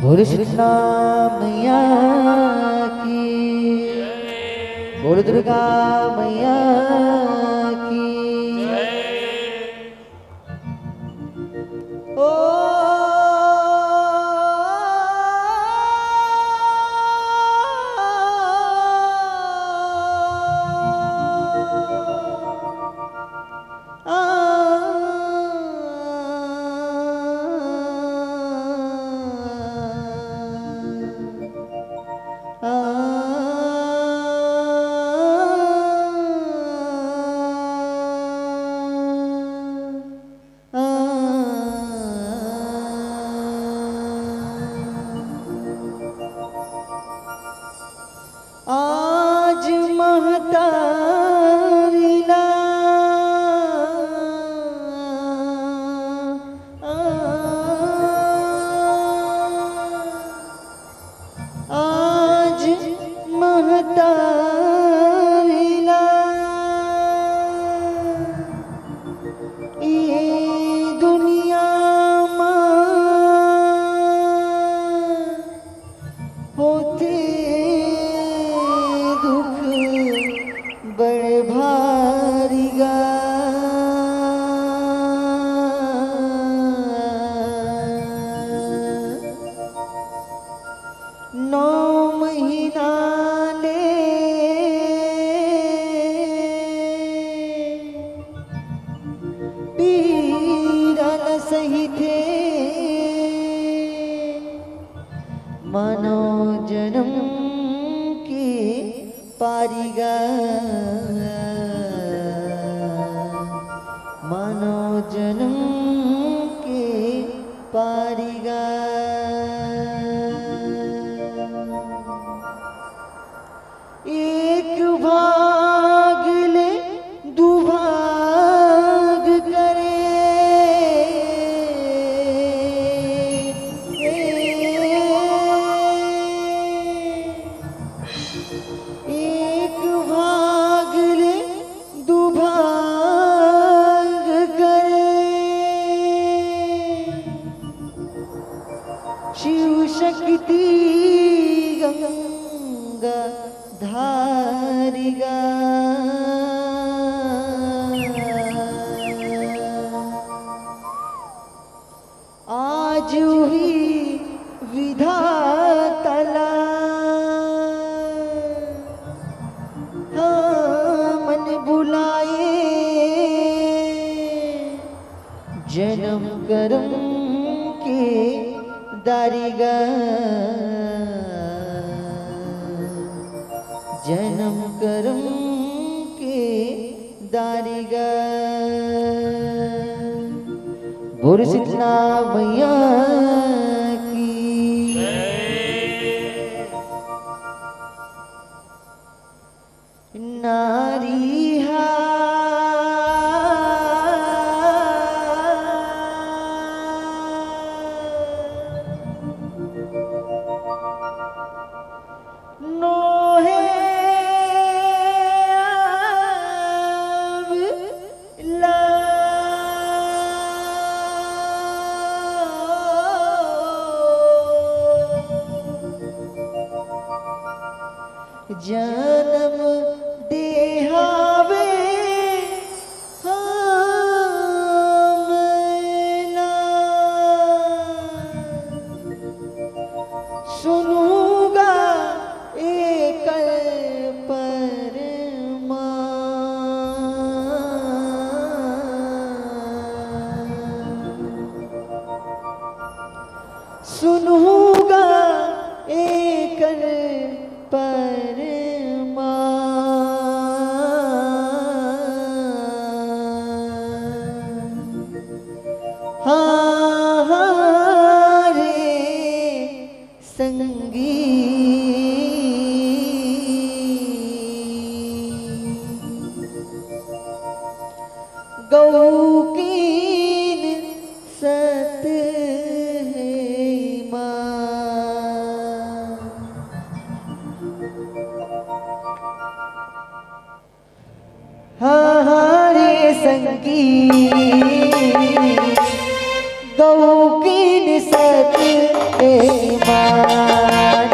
बोल कृष्णा मैया की, बोल दुर्गा मैया की, सही थे मानो जन्म की पारिगा मानो जन्म के पारिगा एक भाग ले दुभाग करे एक भाग ले दुभाग करे शिव शक्ति गंगा धारिगा आज हुई विधातला मन बुलाए जन्म कर्म के दारिगा जन्म कर्म के दारिगा बोल शीतला मैया की नारी जन्म देहावे हमला सुनूगा एक परमा सुनूगा एक परमा हारे संगी गौ कीन सत है माँ हारे संगी गौ कीन सत है माँ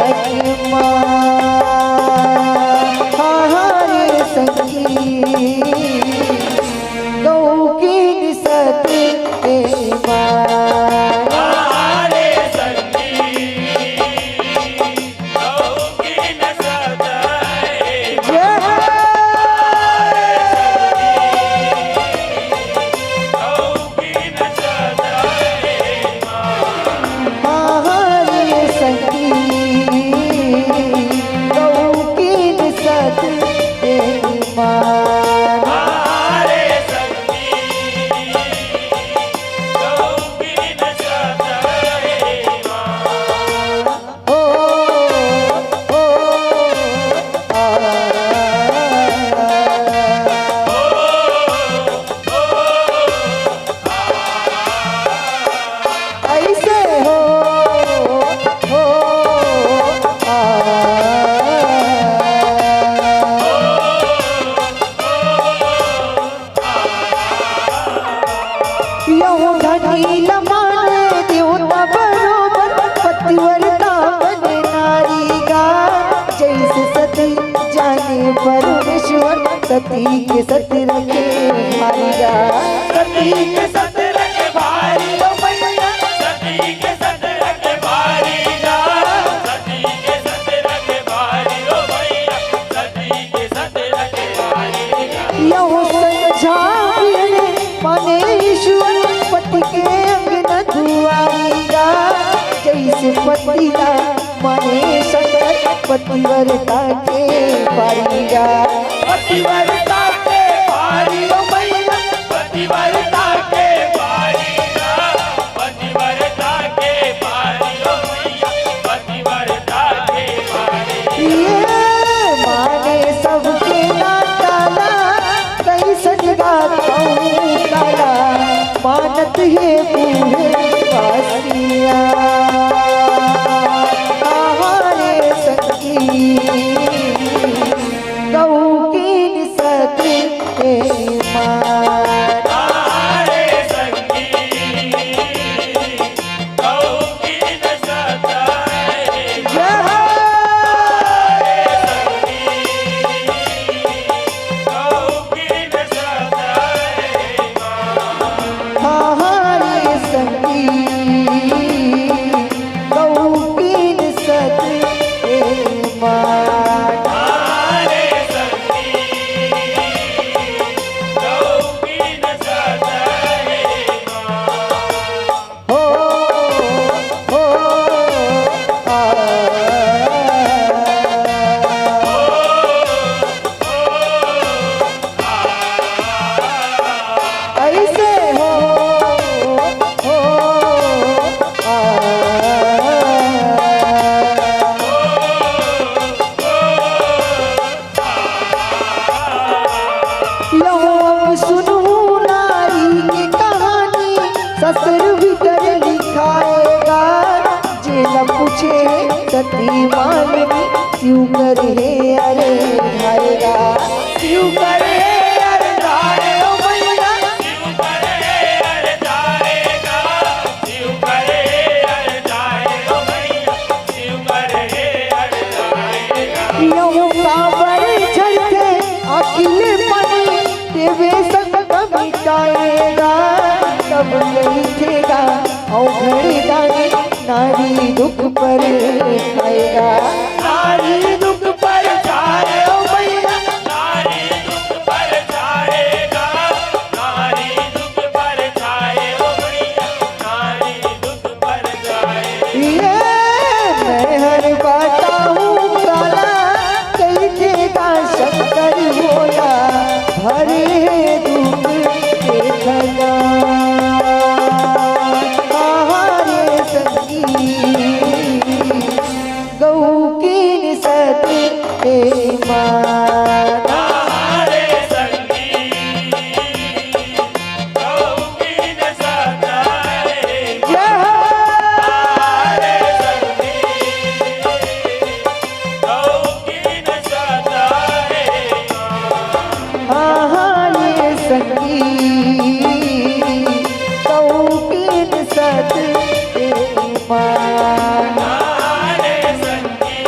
सच माँ रे संगी गौ की सत माँ परमेश्वर सती के सत रखे भारी गा सती के सत रखे भारी ओ मैया सती के सत रखे भारी गा सती के सत रखे भारी ओ मैया सती के सत रखे भारी गा यो समझाने माने ईश्वर पति के अंग न दुआरी गा जैसे पतिला माने शंकर पतिव्रता के पारी गा पतिव्रता के भारी ओ मैया पतिव्रता के भारी गा पतिव्रता के भारी ओ मैया पतिव्रता के भारी ये माने सबके नाताला कैसन गाताऊं काला मानत है बूढ़े वासिया गौ की सत माँ संगी गौ की सत हमारे संगी गौ की सत माँ ससुर भीतर लिखाएगा जेल पूछे सती मालनी क्यों करे अरे भाएगा क्यों करे अरे धारे ओ मैया क्यों करे अरे धारेगा क्यों करे अरे धारे ओ मैया क्यों करे अरे धारेगा यूं काबर झड़के अकेले पनी देवे संग मिटाएगा तब बैठेगा औघड़ दानी नारी दुख पर खाएगा नारी दुख पर जाए ओ मैया नारी दुख पर जाएगा नारी दुख पर जाए ओ मैया नारी दुख पर जाए ये मैं हर बाता हूँ काला कैठेगा शंकर बोला भरे दुख के खजाना गौ की सत माँ संगी गौ की सत सत माँ संगी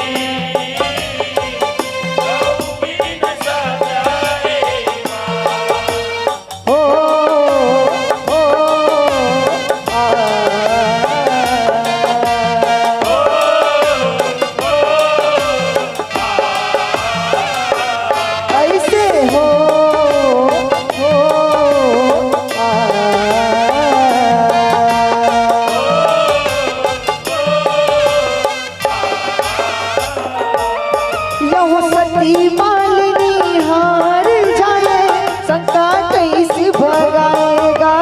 सती मालिनी हार जाए, शंका कैसे भगाएगा।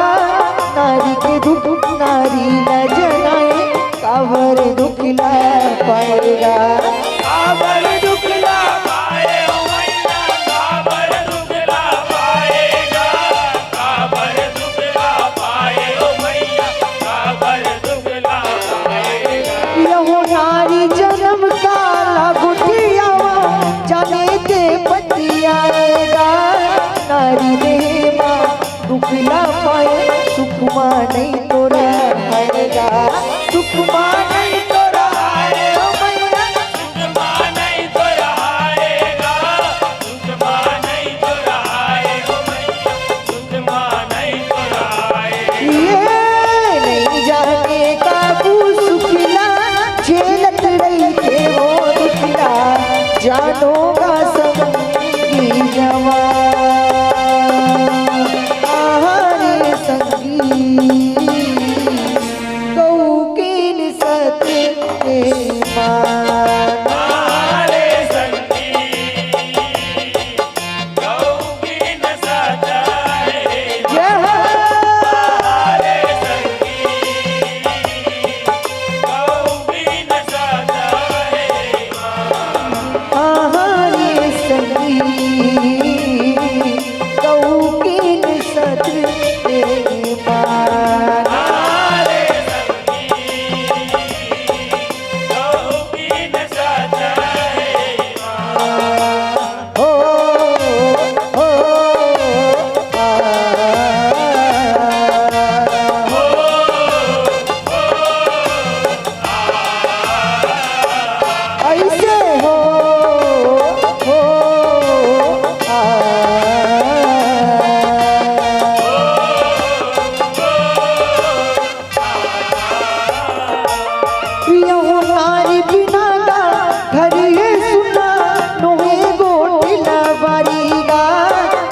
नारी के दुख नारी न जनाए, काबर दुख ला पाएगा। काबर दुख ला पाए ओ मैया, काबर दुख ला पाएगा, काबर दुख ला पाए ओ मैया, काबर दुख ला पाएगा। यहो नारी जन्म काला गुठियावा, जाने दे पति आएगा। नारी रे माँ दुख ला पाए, सुखमा नहीं तोरा आएगा। सुखमा नहीं तोरा आए ओ मैया, सुखमा नहीं तोरा आएगा, सुखमा नहीं तोरा आए ओ मैया, सुखमा नहीं तोरा आएगा। ये नहीं जाने काबू सुखिला, झेलत रही थे वो दुखिला। जानोगा संगी जवान, आहारे संगी गौ की निसत मान। हमारे संगी गौ की न सजाए, यह हमारे संगी गौ की न सजाए। आहारे संगी गौ की निसत मान। हमारे संगी गौ की न सजाए। हो हो ऐसे हो यहो नारी बिना का घर ये सुना, नोहे गोटिला बारीगा।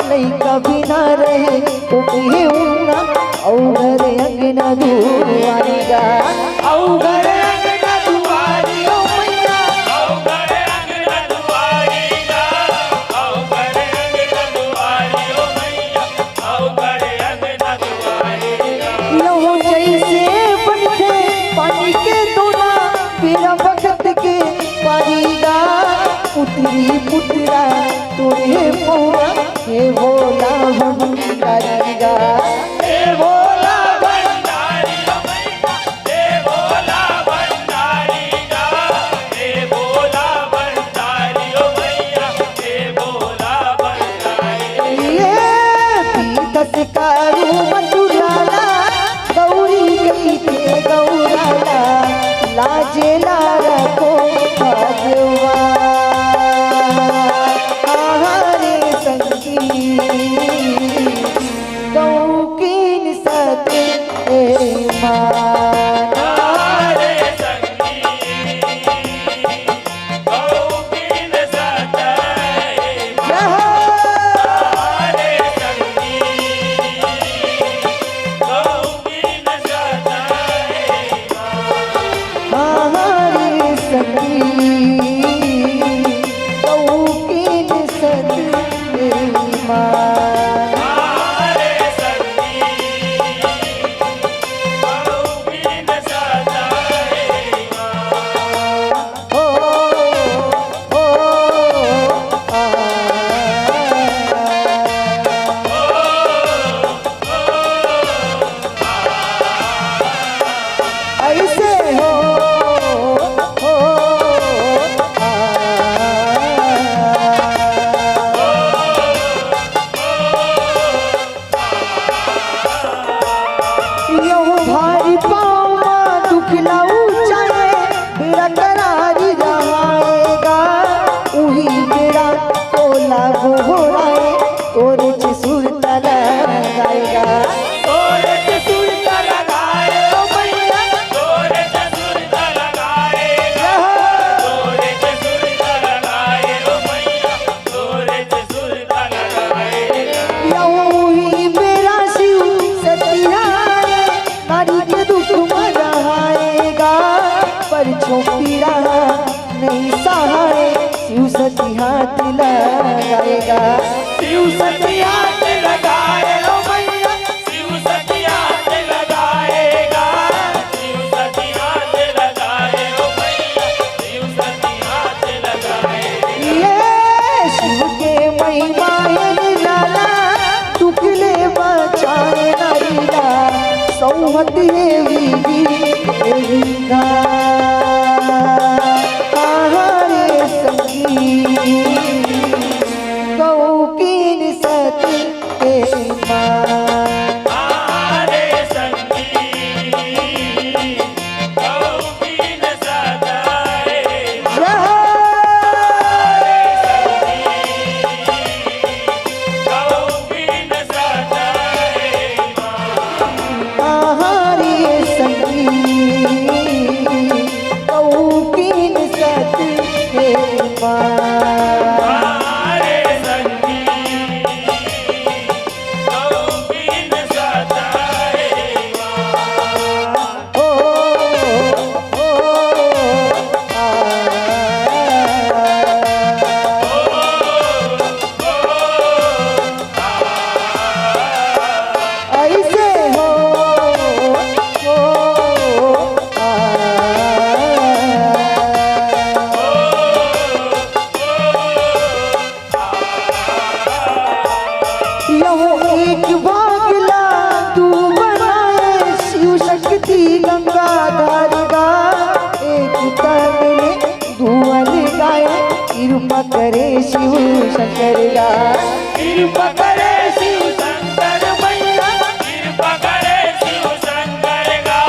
नहीं कभी ना रहे उठे उन्ना, और अंगना दुआरीगा। और अंगना दुआरी ओ मैया, औगर अंगना दुआरीगा, औगर अंगना दुआरी ओ मैया, औगर अंगना दुआरीगा। यहो जैसे बनते पानी के दोना, मेरा वक्त के पारीगा। पुत्री पुत्रा तोरे पौरा, हे भोला भंडारीगा। हे भोला भंडारी ओ मैया, हे भोला भंडारीगा, हे भोला भंडारी ओ मैया, हे भोला भंडारी। ये पीतस कारू मधुराला, गौरी गई थे गौराला। लाजे लारा को भगवान, आहारे संगी गौ की सती हाथ लगाएगा। शिव सती हाथ लगाए ओ मैया, शिव सती हाथ लगाएगा। शिव सती हाथ लगाए ओ मैया, शिव सती हाथ लगाएगा। ये शिव के महिमा है निराला, दुखले बचाए नारीला, सौमती देवी देविका। आहारे संगी कौकीन सती के मां। आहारे संगी कौकीन सताए जहाँ कौकीन सताए आहारे संगी कौकीन सती के मां। आहारे संगी कौकीन सताए ओ ओ ऐसे हो यहो एक भागला तू बनाए शिव शक्ति गंगाधर गा। एक तन दुअल गाए कृपा करे शिव शंकर गा। कृपा करे शिव शंकर मैया, कृपा करे शिव शंकर गा।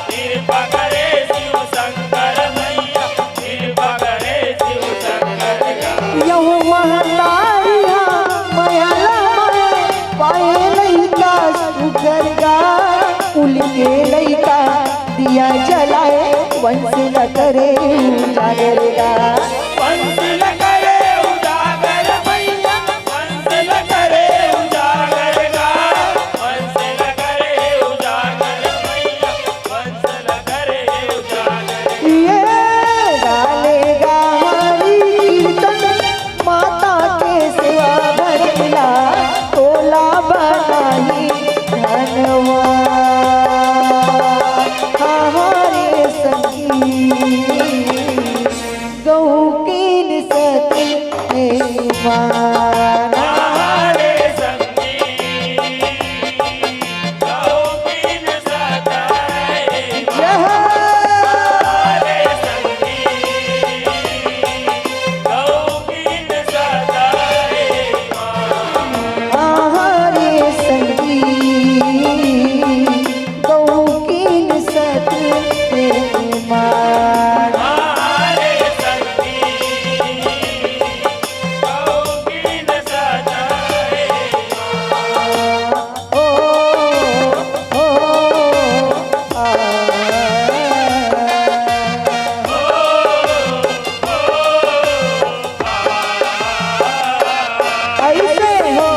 कृपा करे शिव शंकर मैया, कृपा करे शिव शंकर गा। यहो महतारिया मयाला माए पाए लइका सुगर गा। कुल के लइका दिया जलाए वंश न करे उजागर गा। वंश न करे उजागर मैया, वंश न करे उजागर गा। वंश न करे उजागर मैया, वंश न करे उजागर। ये गालेगा हरि कीर्तन माता के सेवा भरला, तोला बनाई धनवा। हमारे संगी गौकीन सती के मां। आहारे संगी कौकीन सताए आहारे संगी कौकीन सताए आहारे संगी गौकीन सती के मां। आहारे संगी कौकीन सताए ओ ओ आ ऐसे हो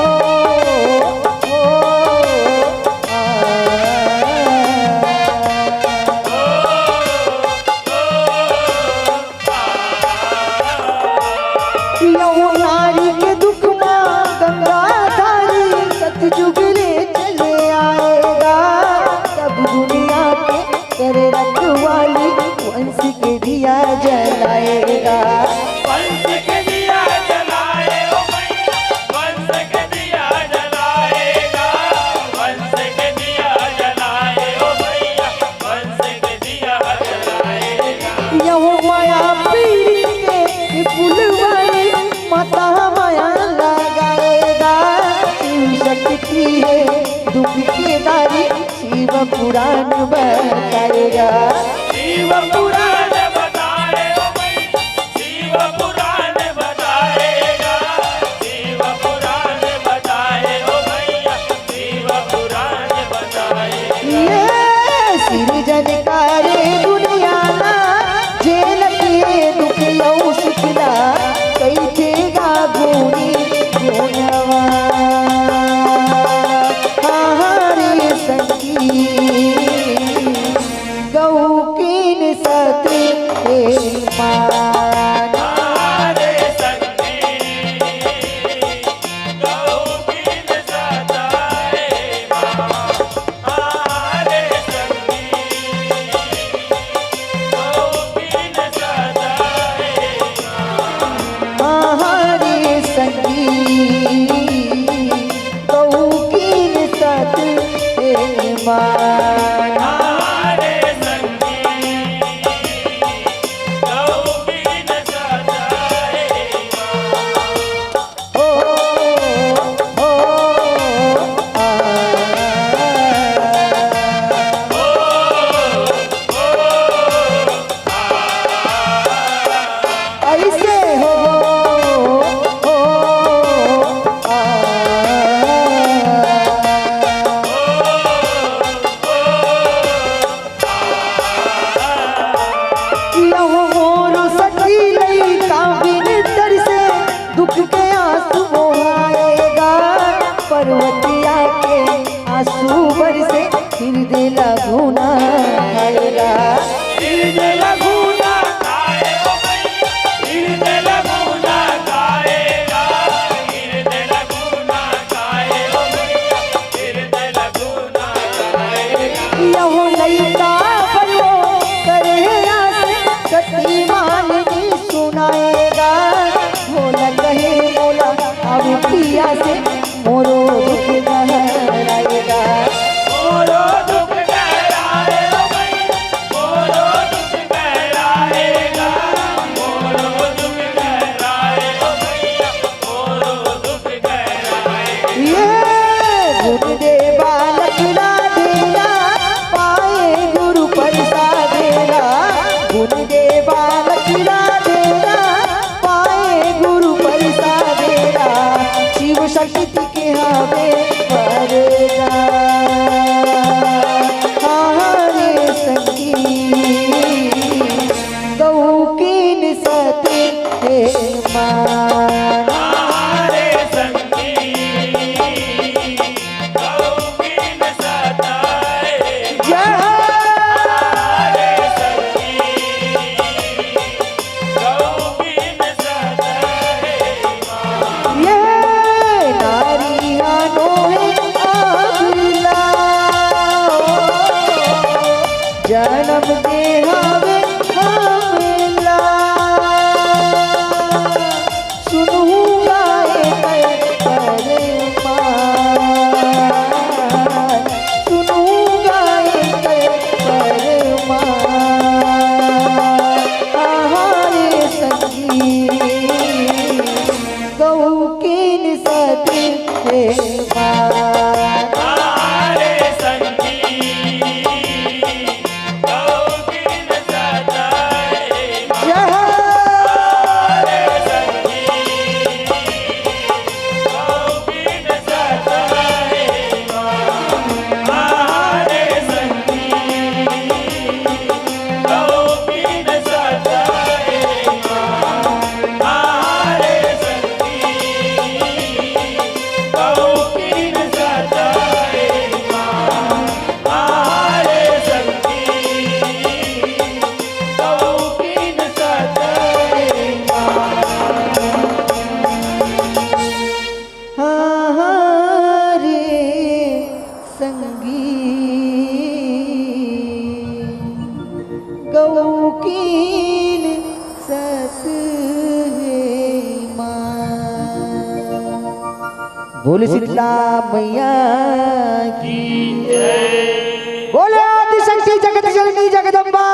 यहो नारी के दुख मां गंगाधारी सतयुग ले चले आएगा। सब दुनिया के करे रखवाली वंश के दिया जलाएगा। वंश के दिया जलाए ओ मैया, वंश के दिया जलाएगा। वंश के दिया जलाए ओ मैया, वंश के दिया जलाएगा। यहो माया पीड़ी के फुलवाई माता माया लगाएगा। शिव शक्ति है दुख के दारी शिव पुराण बताएगा। शिव पुराण बताए ओ मैया, शिव पुराण बताएगा। शिव पुराण बताए ओ मैया, शिव पुराण बताएगा। ये सृजन करे दुनिया ना जेल के दुख यौ शिकला कैसे गा भूनी जोनवा। हमारे संगी गौकीन सती के मां। आहारे संगी सती हे माँ। हमारे संगी गौ कीन सताए हमारे संगी गौ कीन सताए ये नारियानो है अगला जन्म दे हवे हमला सुनूंगा एक परमान सुनूंगा एक परमान आहारे संगी गौ कीन सती हे माँ। हमारे संगी गौ कीन सताए हमारे संगी गौ कीन सताए हमारे संगी गौ कीन सताए हमारे संगी गौ कीन सताए हमारे संगी गौ कीन सताए हमारे संगी गौ कीन सत हे माँ। बोले शीतला मैया की जय बोले आदिशक्ति जगत जननी जगदम्बा